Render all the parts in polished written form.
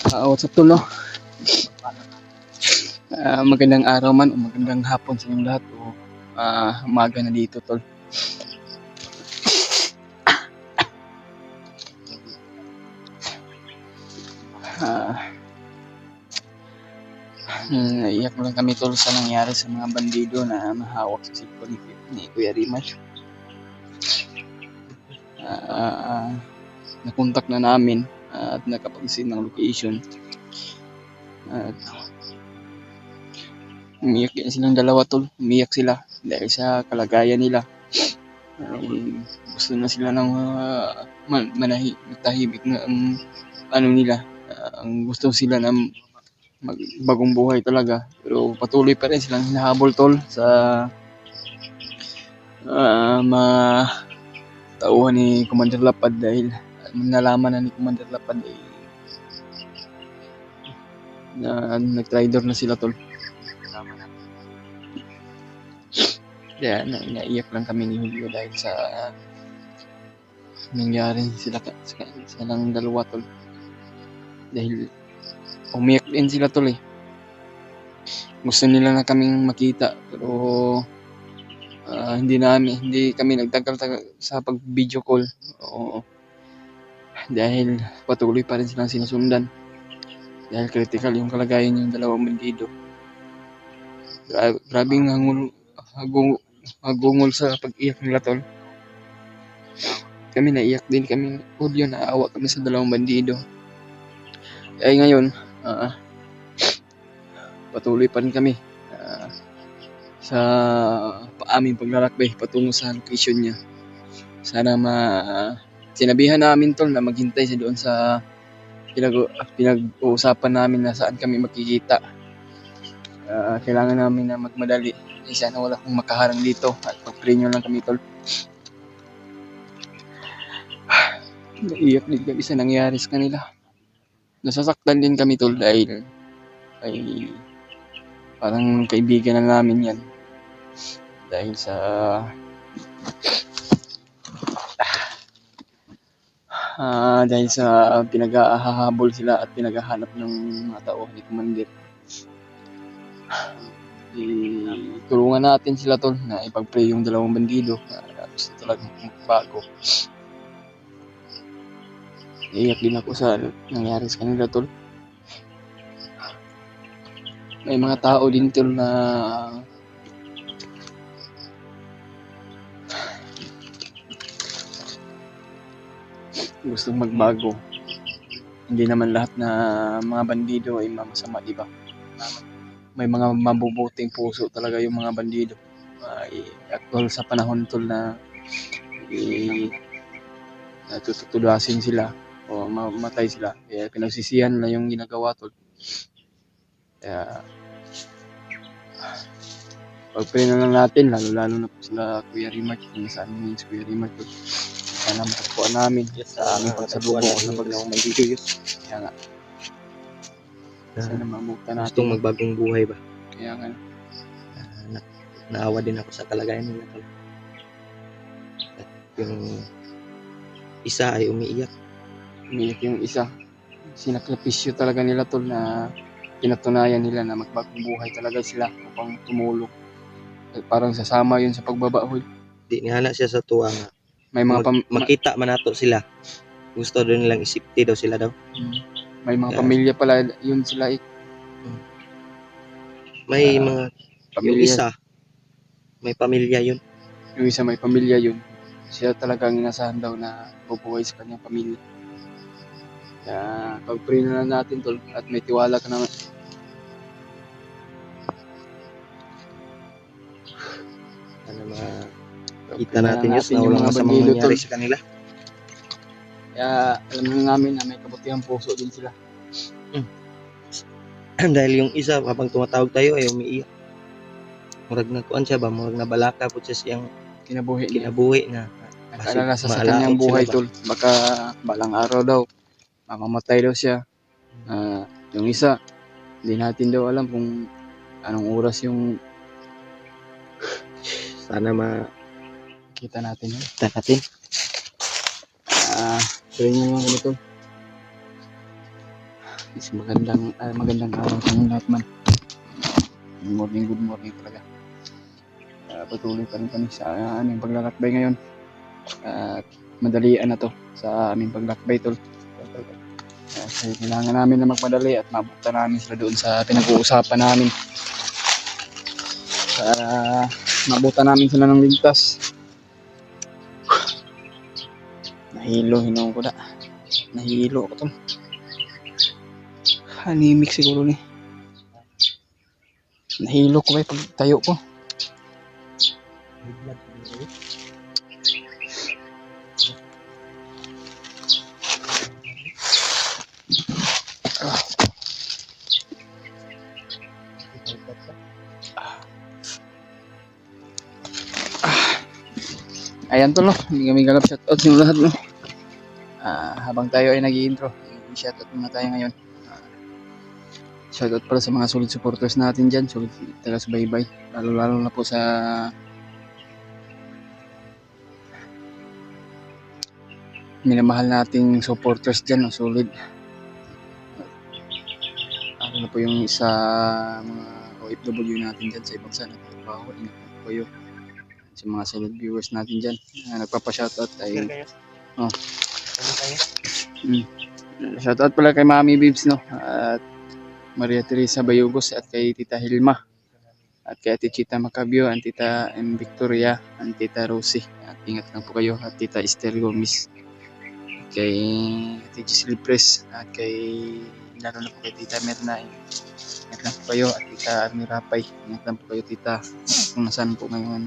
What's up tol, no? Magandang araw man o magandang hapon sa inyong lahat o umaga na dito tol. Naiyak lang kami tol sa nangyari sa mga bandido na mahawak sa cellphone ni Kuya Rimar. Nakontak na namin at nakapag-send ng location at umiyak din silang dalawa tol. Umiyak sila dahil sa kalagayan nila. Gusto na sila ng matahimik na ano nila. Ang gusto sila na magbagong buhay talaga, pero patuloy pa rin silang hinahabol tol sa tauhan ni Commander Lapad dahil nalaman na ni Commander Lapad na nag-trader na sila tol. Kaya naiyak lang kami ni Julio dahil sa nangyari silang dalawa tol. Dahil umiyak din sila tol eh. Gusto nila na kaming makita pero hindi kami nagtagal sa pag-video call. Dahil patuloy pa rin silang sinusundan. Dahil critical yung kalagayan ng dalawang bandido. Grabing hagungol sa pag-iyak nila tol. Kami naiyak din kami, Julio, naawa kami sa dalawang bandido. Ay ngayon, patuloy pa rin kami sa aming paglalakbay patungo sa location niya. Sana sinabihan namin tol na maghintay siya doon sa pinag-uusapan namin na saan kami makikita. Kailangan namin na magmadali. Sana wala kong makaharang dito at pag-pray lang kami tol. Naiyak din kami sa nangyari sa kanila. Nasasaktan din kami tol dahil ay parang kaibigan na namin yan. Dahil sa pinag-ahahabol sila at pinaghahanap ng mga tao ni Commander. Tulungan natin sila tol na ipag-pray yung dalawang bandido na gusto talagang magbago. Iyak din ako sa nangyari sa kanila tol. May mga tao din tol na gustong magbago. Hindi naman lahat na mga bandido ay masama, di ba? May mga mabubuting puso talaga yung mga bandido. Actual sa panahon tol na natutulasin sila o mamatay sila. Kaya pinagsisihan na yung ginagawa tol. Kaya pag-pray na lang natin, lalo na po sila Kuya Rimar, kung saan mo si Kuya Rimar tol. Sana matagpuan namin sa aming pagsalubong sa bagong bandido. Kaya nga. Sana mamuta natin. Gustong magbagong buhay ba? Kaya nga. Naawa din ako sa kalagayan nila tol. At yung isa ay umiiyak. Umiiyak yung isa. Sinakripisyo talaga nila tol na pinatunayan nila na magbagong buhay talaga sila upang tumulong. Parang sasama yun sa pagbabahoy. Di nihala siya sa tuwa nga. May mga makita manato sila. Gusto doon nilang isipti daw sila daw. May mga pamilya pala yun sila eh. May mga pamilya. Yung isa may pamilya yun. Yung isa may pamilya yun. Siya talagang inasahan daw na bubuhay sa kanyang pamilya. Kaya pag-pray na lang natin tol at may tiwala ka naman. Ano makita natin yun na walang masamang nangyari sa kanila. Kaya alam na namin na may kabutihang puso din sila. Dahil yung isa habang tumatawag tayo ay umiiyak. Murag na kuan siya ba, murag na balaka po siya siyang kinabuhi na. Nakaalala sa kanyang buhay tol. Baka balang araw daw mamamatay daw siya. Yung isa, hindi natin daw alam kung anong oras yung sana kita natin yun. Kita natin. Pray nyo lang kami tol. Is magandang araw sa inyo lahat man. Good morning talaga. Patuloy pa rin kami sa aming paglalakbay ngayon. At madalian na to sa aming paglakbay tol. Kasi kailangan namin na magmadali at mabuta namin sila doon sa pinag-uusapan namin. Para mabuta namin sila ng ligtas. Nahilo ko na. Nahilo ako tol. Hanimik siguro ni. Nahilo ko pag tayo ko. Ayan tol, no? Hindi kami galap shoutout sa lahat, no? Habang tayo ay nag-i-intro, i-shoutout muna tayo ngayon. Shoutout pala sa mga solid supporters natin dyan, solid taga-subaybay. Lalo na po sa minamahal nating supporters dyan, no? Solid. Lalo na po yung sa mga OFW natin dyan sa ibang sana nagtatrabaho. Ingat po kayo. Sa mga solid viewers natin dyan na nagpapa-shoutout ay shoutout pala kay Mami Bibs, no? At Maria Teresa Bayugos at kay Tita Hilma at kay Ate Chita Macabio, at Tita M. Victoria, at Tita Rosie. At ingat lang po kayo, at Tita Esther Gomez, at kay Ate Giselle Pres, at kay lalo na po kay Tita Merna. Ingat lang po kayo, at Tita Army Rapay. Ingat lang po kayo tita kung nasaan po ngayon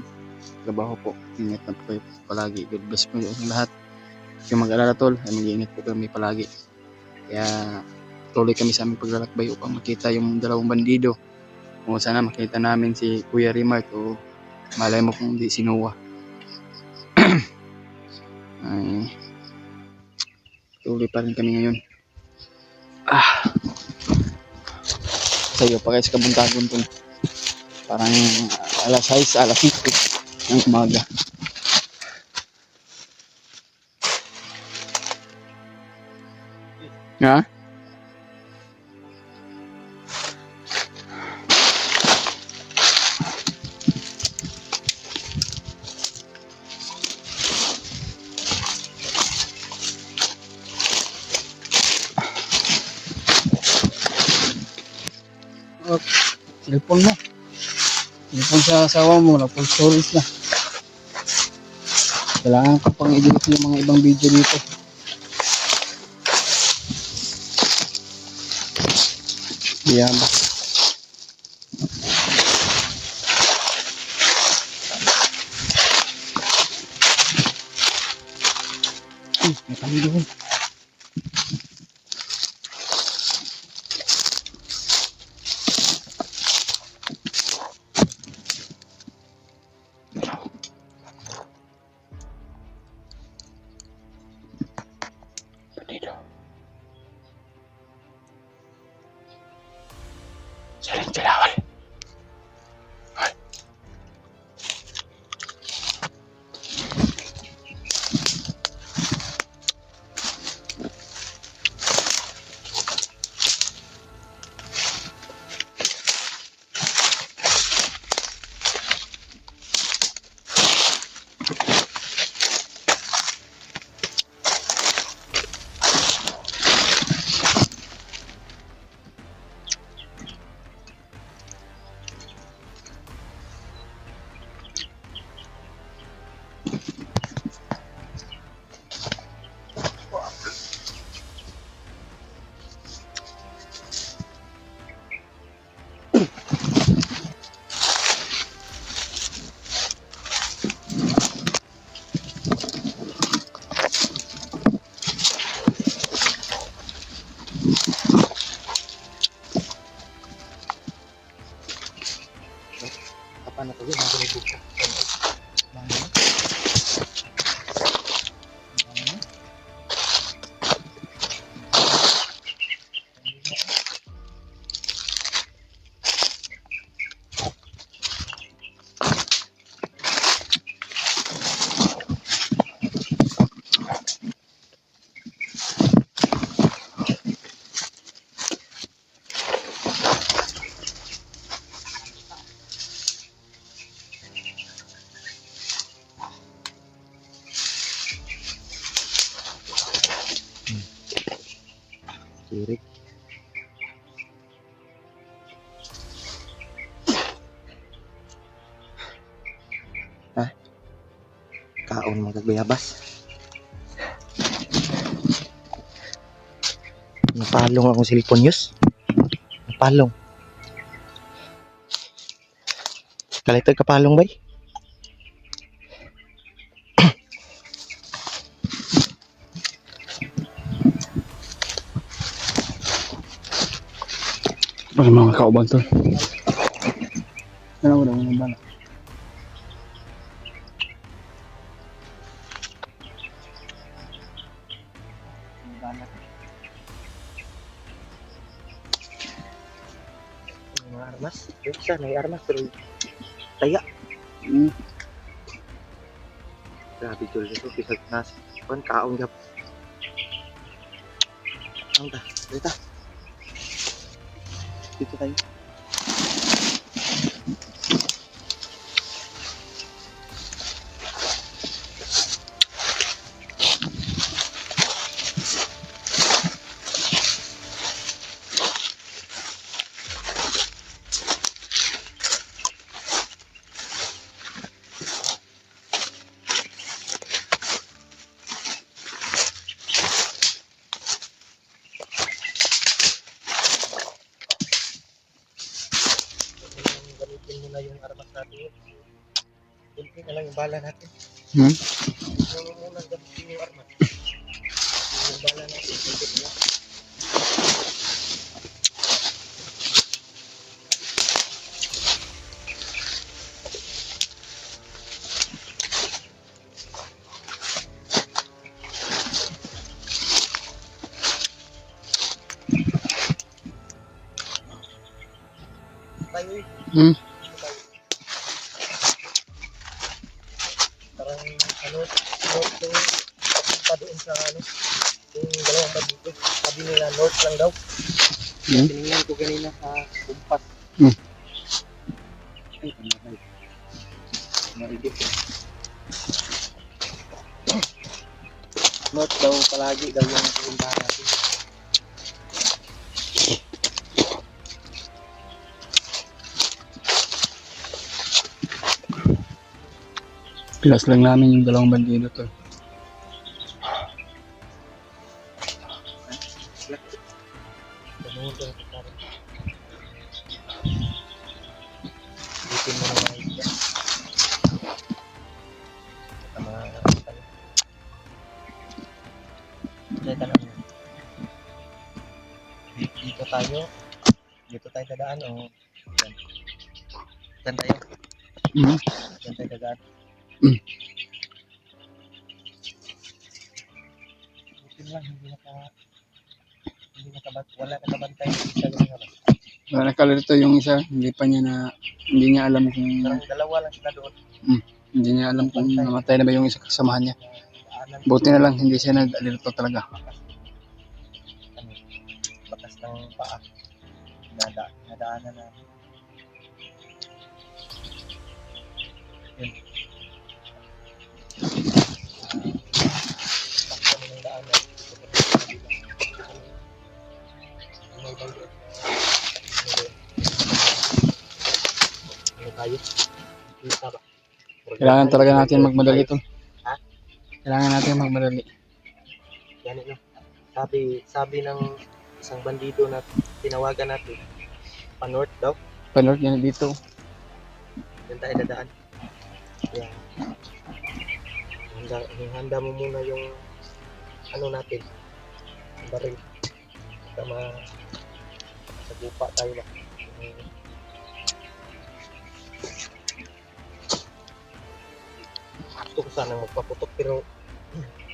trabaho po. Ingat lang po kayo palagi. God bless po yung lahat. Yung mag-alala tol, ay mag-iingat po kami palagi. Kaya tuloy kami sa aming paglalakbay upang makita yung dalawang bandido. Kung sana makita namin si Kuya Rimart o malay mo kung di si Noah. Ay, tuloy pa rin kami ngayon. Sa'yo pa guys, kabuntagon tol. Parang alas 6, alas 5 ng umaga. Ha? Cellphone mo. Cellphone sa asawa mo, full storage na. Kailangan ko pang i-delete yung mga ibang video dito. Yan ba? May kami doon. Saling kilawal. Kapan na to? Ang buka. Kirik. Ha? Kaon mga kagbayabas. Napalong akong cellphone news. Napalong. Kalitag kapalong bay. Para mga kauban to. Ano mo mga bala? Mga armas. Yung isa, may armas pero taya. Grabe tol nito. Pisag nas. Kuan kaon gap. Ang ta. Dito. Dito tayo. Gamitin mo na yung armas natin. Kunti na lang yung bala natin. Huwag mo muna gamitin yung armas. Yung bala natin. Kunti na lang. Tayo eh. Parang ano, yung papunta doon sa ano, yung dalawang bandito. Sabi nila north lang daw. Tinignan ko kanina sa kumpas. Ay, tamatay. Maigit. North daw palagi daw yung pupuntahan natin. Pilas lang namin yung dalawang bandido to. Tumuhod ka sa parang. Bitin mo na mga isya. Sa mga ano. Kaya na mo. Dito tayo. Dito tayo dadaan o yan. Yan tayo. Yan tayo dadaan. Bitin lang, wala nakabantay sa ganyan. Wala nakalito yung isa, hindi niya alam kung Parang dalawa lang sila doon. hindi niya alam kung namatay na ba yung isa kasamahan niya. Buti na lang hindi siya nag-alirto talaga. Ano, bakas ng paa. Nadaanan na. Yun. Takpan ng daanan. May bayo. Ano tayo? Kita ba? Kailangan talaga natin magmadali to. Ha? Kailangan natin magmadali. Yan no. Sabi ng isang bandido na tinawagan natin, pa-north daw. Panort niya dito. Yan tayo dadaan. Yan. Handa mo muna yung ano natin. Yung baril. Tama sa gupa tayo ba. Gusto ko sana magpaputok pero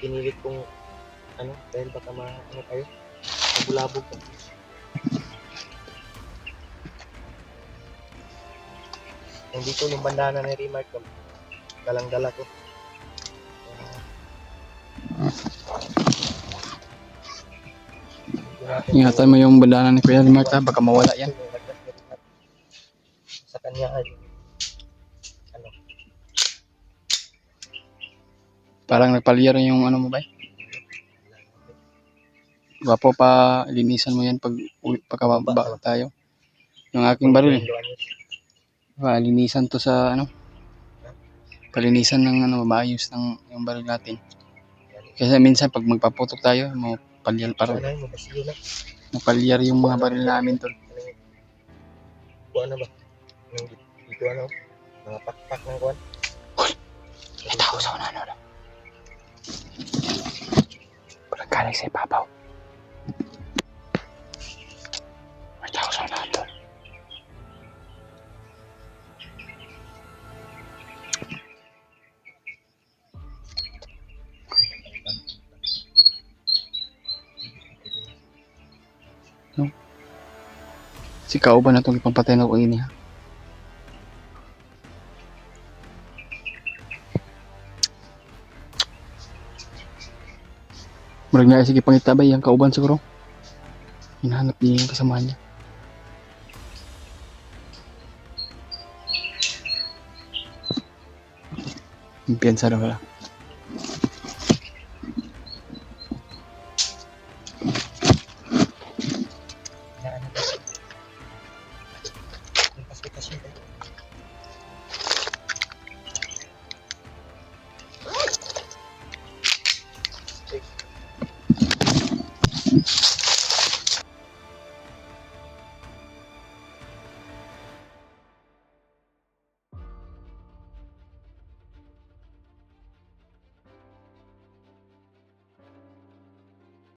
pinilit kong ano dahil baka ano tayo mabulabog ka. Nandito yung bandana ni Remark dalang-dala ko. Ingatan mo yung bandana ni Kuya Marta, baka mawala yan. Sa kanya ay ano Parang nagpalyar yung ano mo ba? Gwapo pa, linisan mo yan pag pagkababa tayo. Yung aking baril. Linisan to sa ano. Palinisan ng ano, maayos ng yung baril natin. Kasi minsan pag magpaputok tayo, mapalyar pa rin. Mapalyar yung mga baril namin to. Kuha na ba? Dito ano? Mga pakpak ng kuhan. May tao sa unahan. Parang galing sa ibabaw. May tao sa unahan doon. No? Si kauban na itong ipangpatay na ko ini ha. Murag na sige pangitabay ang kauban siguro. Hinahanap niya yung kasama niya. Piyansa na wala.